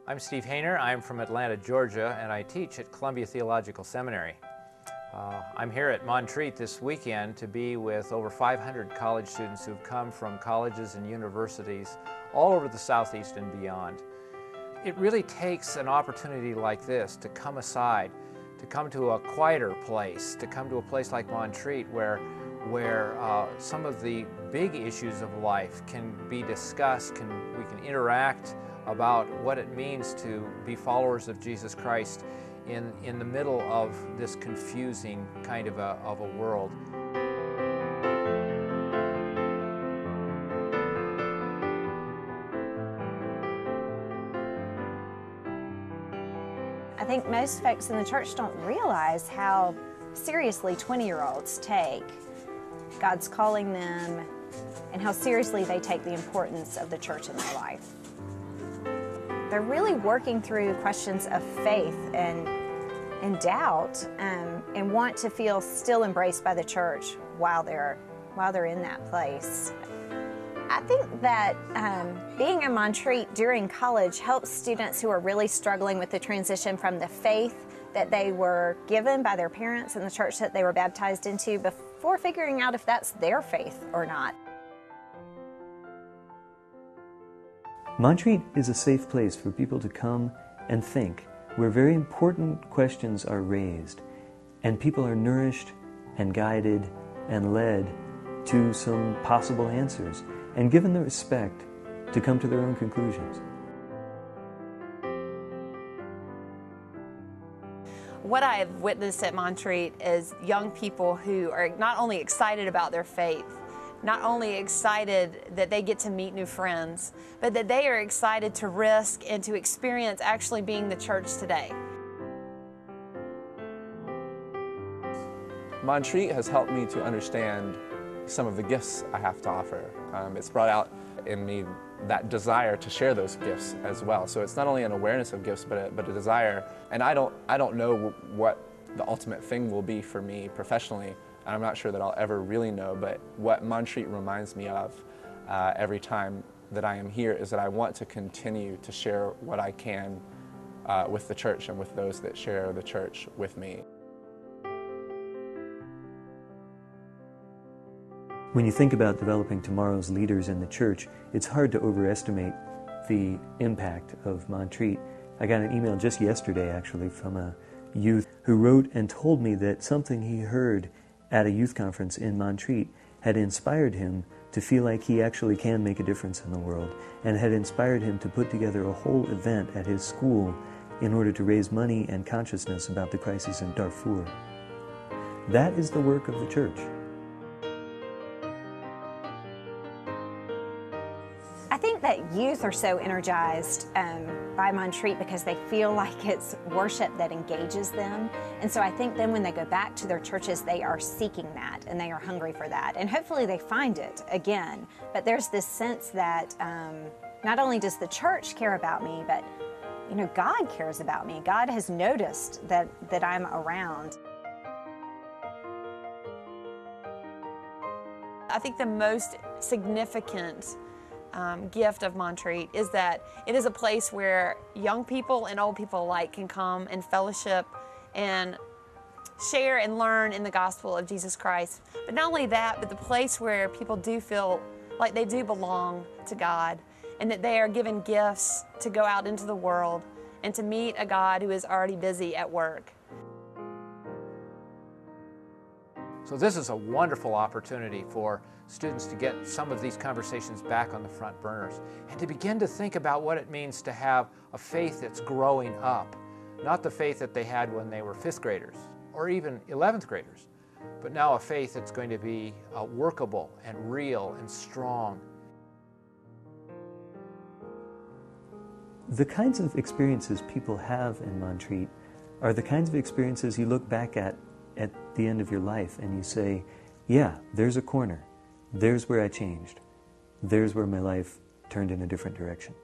I'm Steve Hayner. I'm from Atlanta, Georgia, and I teach at Columbia Theological Seminary. I'm here at Montreat this weekend to be with over 500 college students who've come from colleges and universities all over the Southeast and beyond. It really takes an opportunity like this to come aside, to come to a quieter place, to come to a place like Montreat where some of the big issues of life can be discussed, we can interact about what it means to be followers of Jesus Christ in the middle of this confusing kind of a world. I think most folks in the church don't realize how seriously 20-year-olds take God's calling them and how seriously they take the importance of the church in their life. They're really working through questions of faith and doubt and want to feel still embraced by the church while they're in that place. I think that being in Montreat during college helps students who are really struggling with the transition from the faith that they were given by their parents and the church that they were baptized into before figuring out if that's their faith or not. Montreat is a safe place for people to come and think, where very important questions are raised, and people are nourished and guided and led to some possible answers, and given the respect to come to their own conclusions. What I have witnessed at Montreat is young people who are not only excited about their faith, not only excited that they get to meet new friends, but that they are excited to risk and to experience actually being the church today. Montreat has helped me to understand some of the gifts I have to offer. It's brought out in me that desire to share those gifts as well. So it's not only an awareness of gifts, but a desire. And I don't know what the ultimate thing will be for me professionally. I'm not sure that I'll ever really know, but what Montreat reminds me of every time that I am here is that I want to continue to share what I can with the church and with those that share the church with me. When you think about developing tomorrow's leaders in the church, it's hard to overestimate the impact of Montreat. I got an email just yesterday, actually, from a youth who wrote and told me that something he heard at a youth conference in Montreat had inspired him to feel like he actually can make a difference in the world, and had inspired him to put together a whole event at his school in order to raise money and consciousness about the crisis in Darfur. That is the work of the church. I think that youth are so energized by Montreat because they feel like it's worship that engages them. And so I think then when they go back to their churches, they are seeking that and they are hungry for that. And hopefully they find it again. But there's this sense that not only does the church care about me, but God cares about me. God has noticed that I'm around. I think the most significant gift of Montreat is that it is a place where young people and old people alike can come and fellowship and share and learn in the gospel of Jesus Christ. But not only that, but the place where people do feel like they do belong to God and that they are given gifts to go out into the world and to meet a God who is already busy at work. So this is a wonderful opportunity for students to get some of these conversations back on the front burners and to begin to think about what it means to have a faith that's growing up. Not the faith that they had when they were 5th graders or even 11th graders, but now a faith that's going to be workable and real and strong. The kinds of experiences people have in Montreat are the kinds of experiences you look back at the end of your life and you say, yeah, there's a corner. There's where I changed. There's where my life turned in a different direction.